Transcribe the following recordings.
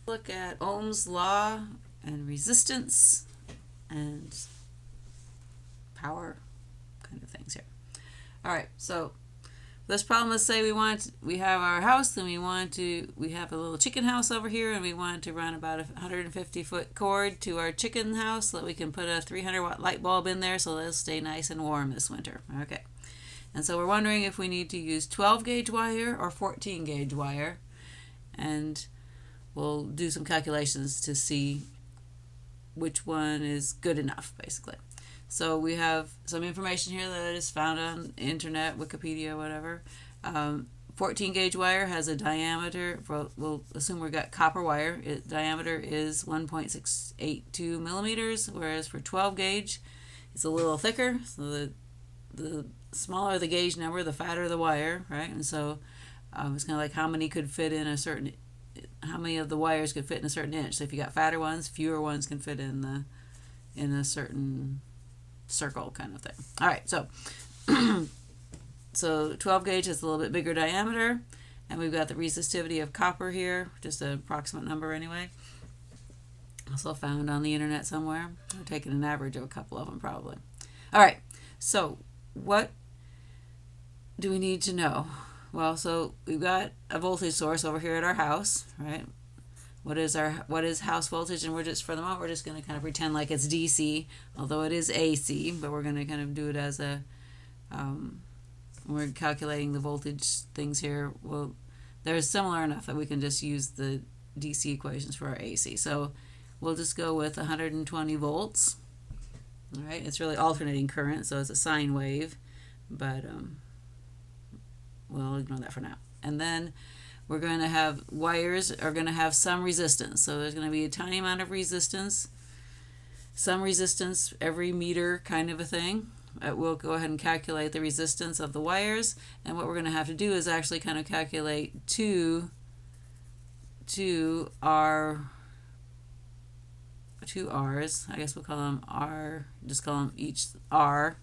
Look at Ohm's law and resistance and power kind of things here. All right, so this problem, let's say we have our house and we have a little chicken house over here and we want to run about a 150-foot cord to our chicken house so that we can put a 300-watt light bulb in there so it'll stay nice and warm this winter. Okay. And so we're wondering if we need to use 12 gauge wire or 14 gauge wire, and we'll do some calculations to see which one is good enough, basically. So we have some information here that is found on internet, Wikipedia, whatever. 14 gauge wire has a diameter, we'll assume we've got copper wire. Diameter is 1.682 millimeters, whereas for 12 gauge, it's a little thicker. So the smaller the gauge number, the fatter the wire, right? And so it's kind of like how many of the wires could fit in a certain inch. So if you got fatter ones, fewer ones can fit in a certain circle kind of thing. All right, so 12 gauge has a little bit bigger diameter, and we've got the resistivity of copper here, just an approximate number anyway. Also found on the internet somewhere. We're taking an average of a couple of them probably. All right, so what do we need to know? Well, so we've got a voltage source over here at our house, right? What is house voltage? And for the moment, we're just going to kind of pretend like it's DC, although it is AC, but we're going to kind of do it as we're calculating the voltage things here. Well, they're similar enough that we can just use the DC equations for our AC. So we'll just go with 120 volts. All right, it's really alternating current, so it's a sine wave, but we'll ignore that for now. And then we're going to have wires are going to have some resistance. So there's going to be a tiny amount of resistance, some resistance every meter kind of a thing. We'll go ahead and calculate the resistance of the wires. And what we're going to have to do is actually kind of calculate two R's. I guess we'll call them R, just call them each R.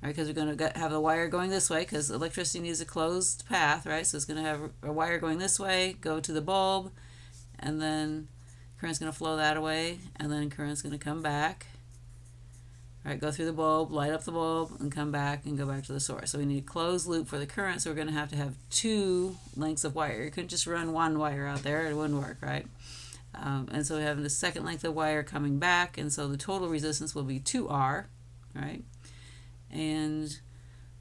Right, because we're going to have the wire going this way because electricity needs a closed path, right? So it's going to have a wire going this way, go to the bulb, and then current's going to flow that away, and then current's going to come back, right? Go through the bulb, light up the bulb, and come back and go back to the source. So we need a closed loop for the current, so we're going to have two lengths of wire. You couldn't just run one wire out there, it wouldn't work, right? And so we have the second length of wire coming back, and so the total resistance will be 2R, right? And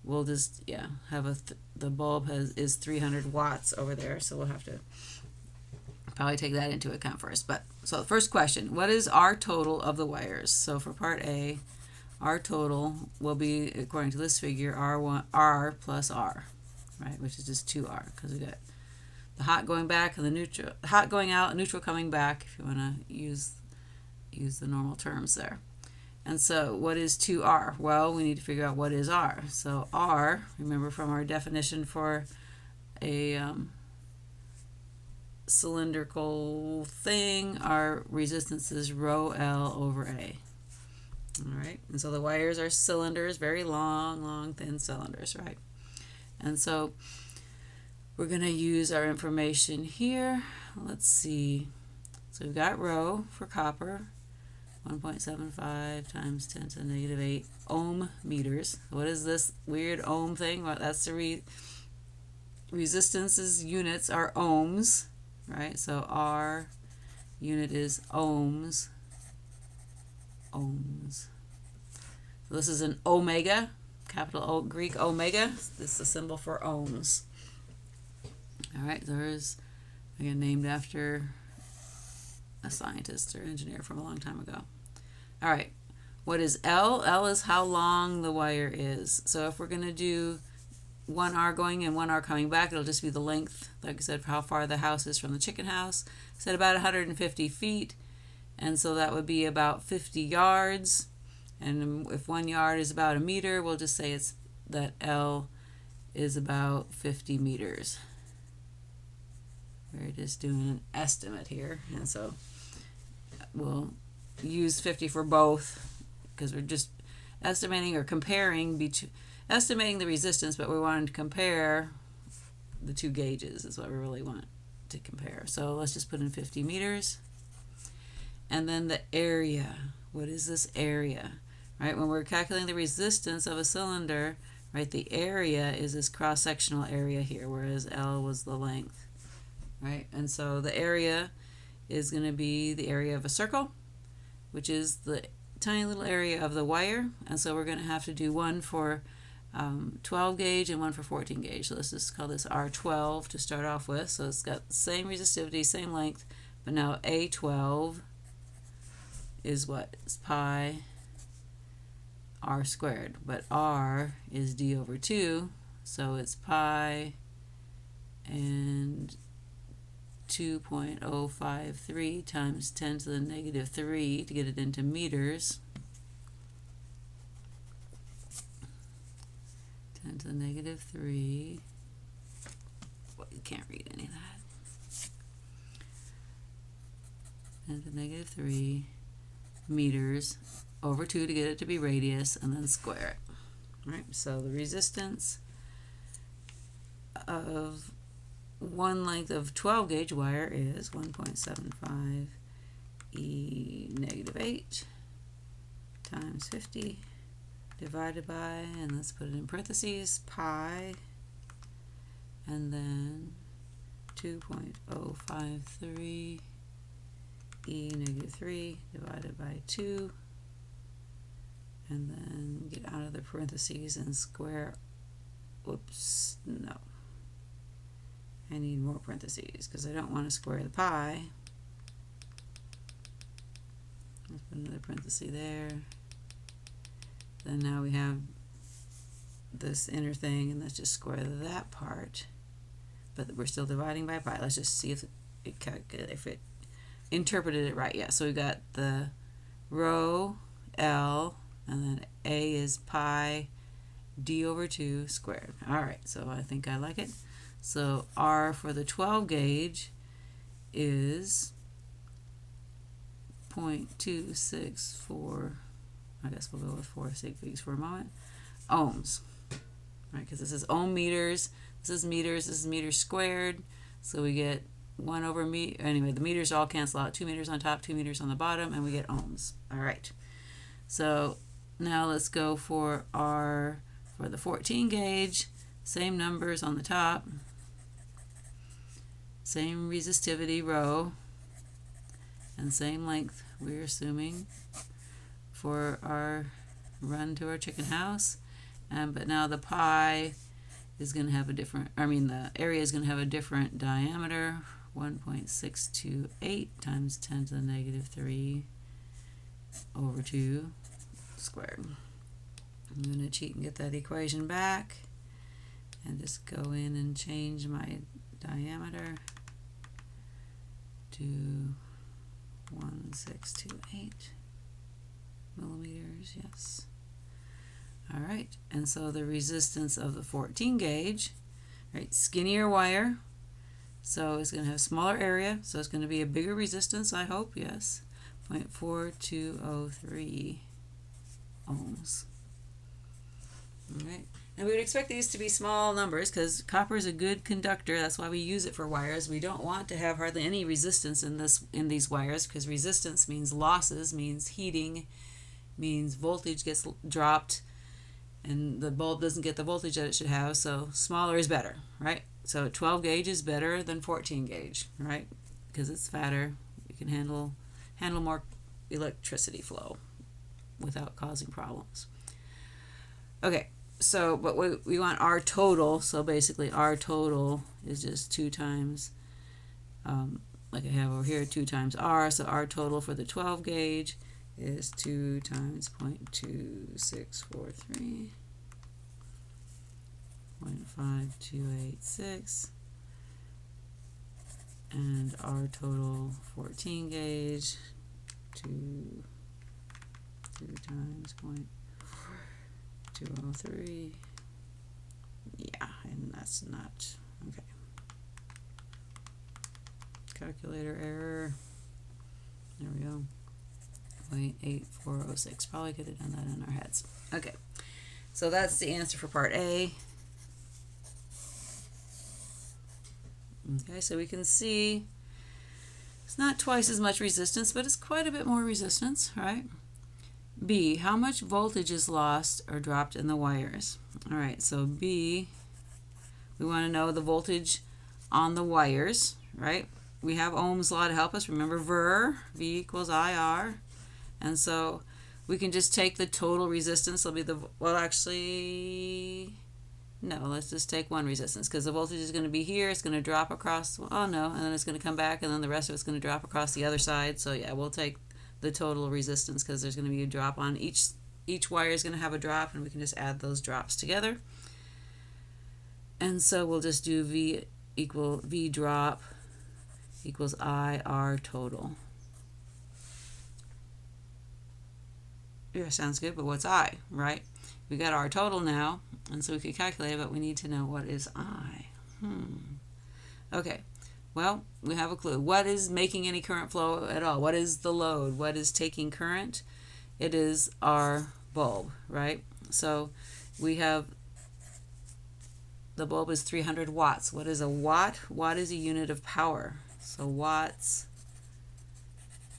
we'll just have the bulb is 300 watts over there, so we'll have to probably take that into account first. But so the first question, what is our total of the wires? So for part A, our total will be, according to this figure, R plus R, right, which is just 2R, because we got the hot going back and the hot going out, neutral coming back, if you want to use the normal terms there. And so what is 2R? Well, we need to figure out what is R. So R, remember from our definition for a cylindrical thing, our resistance is rho L over A. All right, and so the wires are cylinders, very long, thin cylinders, right? And so we're going to use our information here. Let's see. So we've got rho for copper, 1.75 times 10 to the negative 8 ohm meters. What is this weird ohm thing? Well, that's the resistance's units are ohms, right? So our unit is ohms. Ohms. So this is an omega, capital O, Greek omega. This is a symbol for ohms. All right, there's, again, named after a scientist or engineer from a long time ago. All right, what is L? L is how long the wire is. So if we're going to do 1R going and 1R coming back, it'll just be the length, like I said, for how far the house is from the chicken house. I said about 150 feet, and so that would be about 50 yards. And if 1 yard is about a meter, we'll just say that L is about 50 meters. We're just doing an estimate here, and so we'll use 50 for both because we're just estimating or estimating the resistance, but we wanted to compare the two gauges is what we really want. to compare. So let's just put in 50 meters. And then the area. What is this area? Right, when we're calculating the resistance of a cylinder, right, the area is this cross-sectional area here, whereas L was the length. Right, and so the area is going to be the area of a circle, which is the tiny little area of the wire. And so we're going to have to do one for 12 gauge and one for 14 gauge. So let's just call this R12 to start off with. So it's got the same resistivity, same length, but now A12 is what? It's pi R squared. But R is D over 2, so it's pi and 2.053 times 10 to the negative 3 to get it into meters. 10 to the negative 3. Well, you can't read any of that. 10 to the negative 3 meters over 2 to get it to be radius, and then square it. Right, so the resistance of one length of 12 gauge wire is 1.75 E negative 8 times 50 divided by, and let's put it in parentheses, pi, and then 2.053 E negative 3 divided by 2, and then get out of the parentheses and square, whoops, no. I need more parentheses because I don't want to square the pi. Let's put another parenthesis there. Then now we have this inner thing, and let's just square that part. But we're still dividing by pi. Let's just see if it interpreted it right. Yeah, so we got the rho L, and then A is pi D over 2 squared. All right, so I think I like it. So R for the 12 gauge is 0.264, I guess we'll go with 4 sig for a moment, ohms. Right, because this is ohm meters, this is meters squared, so we get 1 over meter. Anyway, the meters all cancel out, 2 meters on top, 2 meters on the bottom, and we get ohms. All right, so now let's go for R for the 14 gauge, same numbers on the top, same resistivity rho, and same length, we're assuming, for our run to our chicken house. But now the pi is going to have a different, the area is going to have a different diameter, 1.628 times 10 to the negative 3 over 2 squared. I'm going to cheat and get that equation back and just go in and change my diameter to 1628 millimeters, yes. All right, and so the resistance of the 14 gauge, right, skinnier wire, so it's going to have smaller area, so it's going to be a bigger resistance, I hope, yes, 0.4203 ohms. All right, and we would expect these to be small numbers because copper is a good conductor. That's why we use it for wires. We don't want to have hardly any resistance in these wires, because resistance means losses, means heating, means voltage gets dropped, and the bulb doesn't get the voltage that it should have. So smaller is better, right? So 12 gauge is better than 14 gauge, right? Because it's fatter. You can handle more electricity flow without causing problems. Okay, so but we want R total. So basically R total is just 2 times, like I have over here, 2 times R. So R total for the 12 gauge is 2 times 0.2643, 0.5286, and R total 14 gauge, 2 times 0.203. Yeah, and that's not okay. Calculator error. There we go. 0.8406. Probably could have done that in our heads. Okay, so that's the answer for part A. Okay, so we can see it's not twice as much resistance, but it's quite a bit more resistance, right? B, how much voltage is lost or dropped in the wires? All right, so B, we want to know the voltage on the wires, right? We have Ohm's law to help us. Remember V equals IR. And so we can just take the total resistance. It'll be the, well, actually, no, let's just take one resistance because the voltage is going to be here. It's going to drop across, oh no, and then it's going to come back, and then the rest of it's going to drop across the other side. So yeah, we'll take the total resistance because there's going to be a drop on each wire is going to have a drop, and we can just add those drops together. And so we'll just do V drop equals IR total. Yeah, sounds good, but what's I, right? We got our total now, and so we could calculate it, but we need to know what is I. Okay, well, we have a clue. What is making any current flow at all? What is the load? What is taking current? It is our bulb, right? So we have, the bulb is 300 watts. What is a watt? Watt is a unit of power. So watts,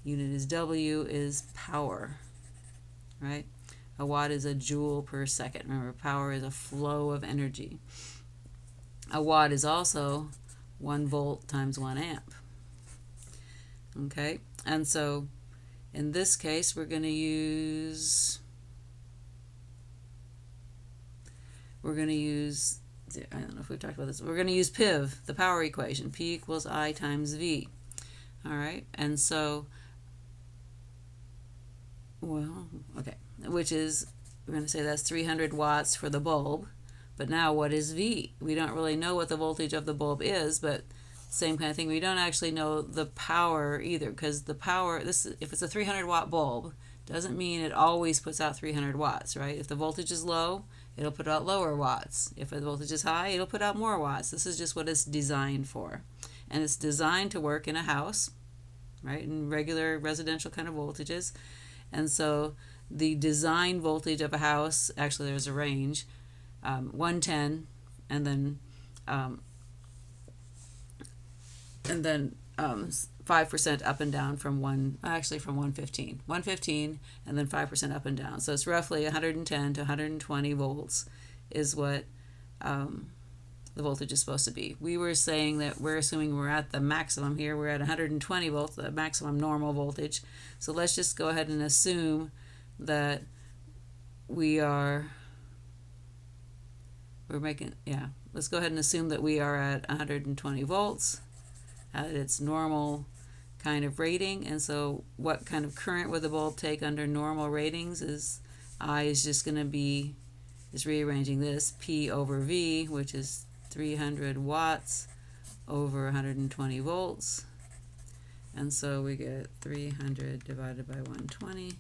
unit is W, is power, right? A watt is a joule per second. Remember, power is a flow of energy. A watt is also 1 volt times 1 amp. Okay, and so in this case, we're going to use, I don't know if we've talked about this, we're going to use PIV, the power equation, P equals I times V. All right, and so, well, okay, which is, we're going to say that's 300 watts for the bulb, but now what is V? We don't really know what the voltage of the bulb is, but same kind of thing. We don't actually know the power either, because the power, if it's a 300 watt bulb, doesn't mean it always puts out 300 watts, right? If the voltage is low, it'll put out lower watts. If the voltage is high, it'll put out more watts. This is just what it's designed for. And it's designed to work in a house, right, in regular residential kind of voltages. And so the design voltage of a house, actually there's a range, 110, and then 5% up and down from 115. 115 and then 5% up and down. So it's roughly 110 to 120 volts is what the voltage is supposed to be. We were saying that we're assuming we're at the maximum here. We're at 120 volts, the maximum normal voltage. So let's just go ahead and assume that let's go ahead and assume that we are at 120 volts at its normal kind of rating. And so what kind of current would the bulb take under normal ratings is I is just going to be, is rearranging this, P over V, which is 300 watts over 120 volts. And so we get 300 divided by 120,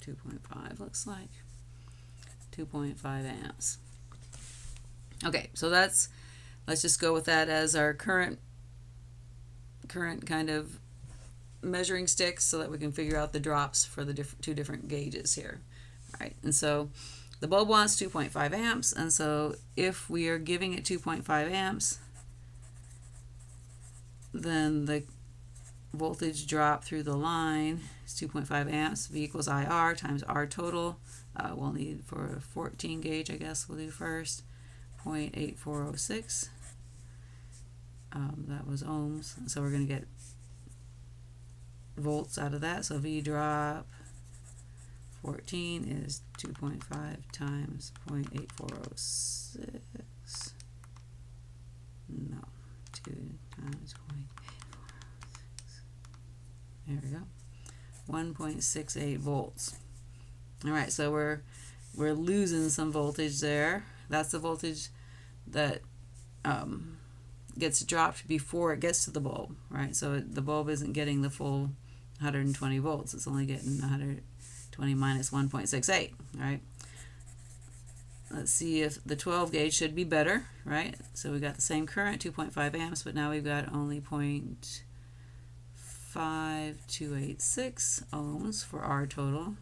2.5 looks like, 2.5 amps. Okay, so let's just go with that as our current kind of measuring stick so that we can figure out the drops for the two different gauges here. All right, and so the bulb wants 2.5 amps, and so if we are giving it 2.5 amps, then the voltage drop through the line is 2.5 amps. V equals IR times R total. We'll need for a 14 gauge, I guess we'll do first, 0.8406. That was ohms, so we're going to get volts out of that. So V drop 14 is 2.5 times 0.8406. No, 2 times 0.8406. There we go. 1.68 volts. All right, so we're losing some voltage there. That's the voltage that gets dropped before it gets to the bulb, right? So the bulb isn't getting the full 120 volts. It's only getting 120 minus 1.68, right? Let's see if the 12 gauge should be better, right? So we got the same current, 2.5 amps, but now we've got only 0.5286 ohms for our total.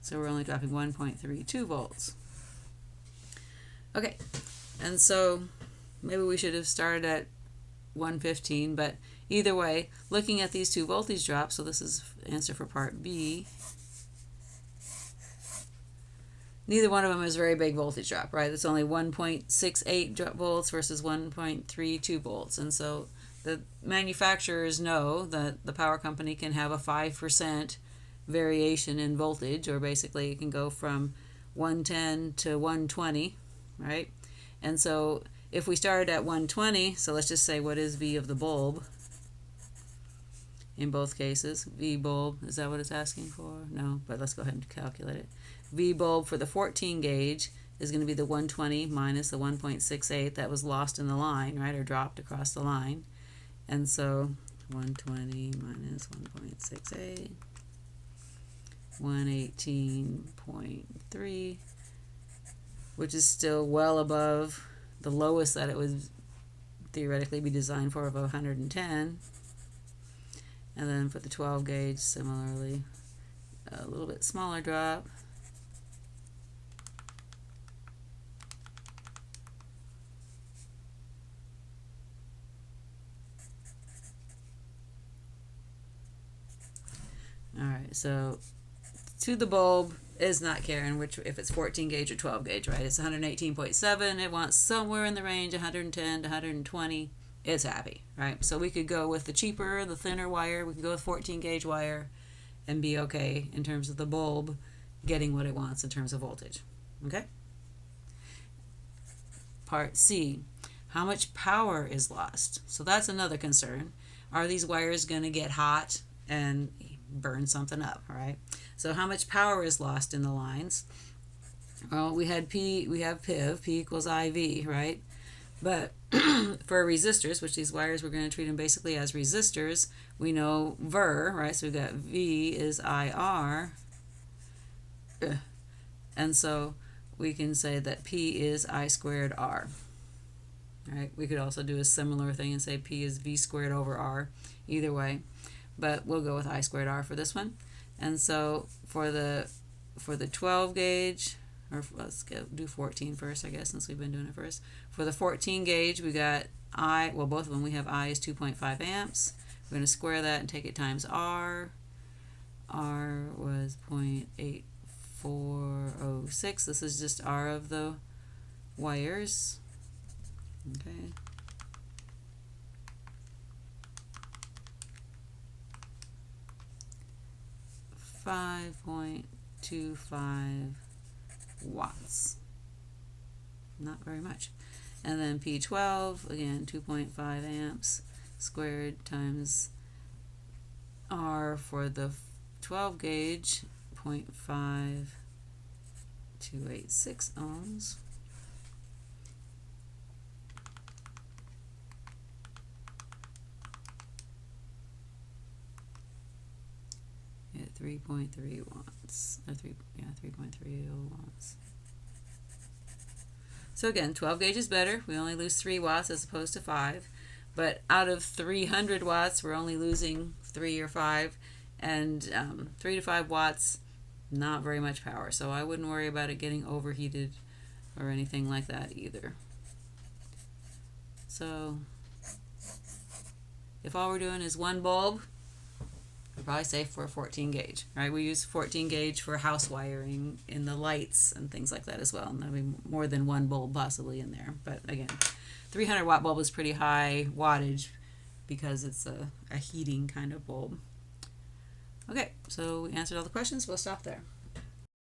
So we're only dropping 1.32 volts. Okay, and so maybe we should have started at 115, but either way, looking at these two voltage drops, so this is answer for part B, neither one of them is a very big voltage drop, right? It's only 1.68 volts versus 1.32 volts. And so the manufacturers know that the power company can have a 5% variation in voltage, or basically it can go from 110 to 120, right? And so if we started at 120, so let's just say what is V of the bulb in both cases. V bulb, is that what it's asking for? No, but let's go ahead and calculate it. V bulb for the 14 gauge is going to be the 120 minus the 1.68 that was lost in the line, right, or dropped across the line. And so 120 minus 1.68, 118.3, which is still well above the lowest that it would theoretically be designed for, of 110. And then for the 12 gauge, similarly, a little bit smaller drop. Alright, so to the bulb is not caring which, if it's 14 gauge or 12 gauge, right? It's 118.7. It wants somewhere in the range 110 to 120. It's happy, right? So we could go with the cheaper, the thinner wire. We could go with 14 gauge wire and be okay in terms of the bulb getting what it wants in terms of voltage. Okay? Part C, how much power is lost? So that's another concern. Are these wires going to get hot and burn something up, right? So how much power is lost in the lines? Well, we have PIV, P equals IV, right? But for resistors, which these wires, we're going to treat them basically as resistors, we know VER, right? So we've got V is IR. And so we can say that P is I squared R. Right? We could also do a similar thing and say P is V squared over R. Either way. But we'll go with I squared R for this one. And so for the 12 gauge, or let's do 14 first, I guess, since we've been doing it first. For the 14 gauge, we got I, well, both of them, we have I is 2.5 amps. We're going to square that and take it times R. R was 0.8406. This is just R of the wires. Okay. 5.25 watts. Not very much. And then P12, again, 2.5 amps squared times R for the 12 gauge, 0.5286 ohms. At 3.3 watts, or 3.30 watts. So again, 12 gauge is better. We only lose 3 watts as opposed to 5. But out of 300 watts, we're only losing 3 or 5. And 3 to 5 watts, not very much power. So I wouldn't worry about it getting overheated or anything like that either. So if all we're doing is one bulb, we're probably safe for a 14 gauge, right? We use 14 gauge for house wiring in the lights and things like that as well. And there'll be more than one bulb possibly in there. But again, 300 watt bulb is pretty high wattage because it's a heating kind of bulb. Okay, so we answered all the questions. We'll stop there.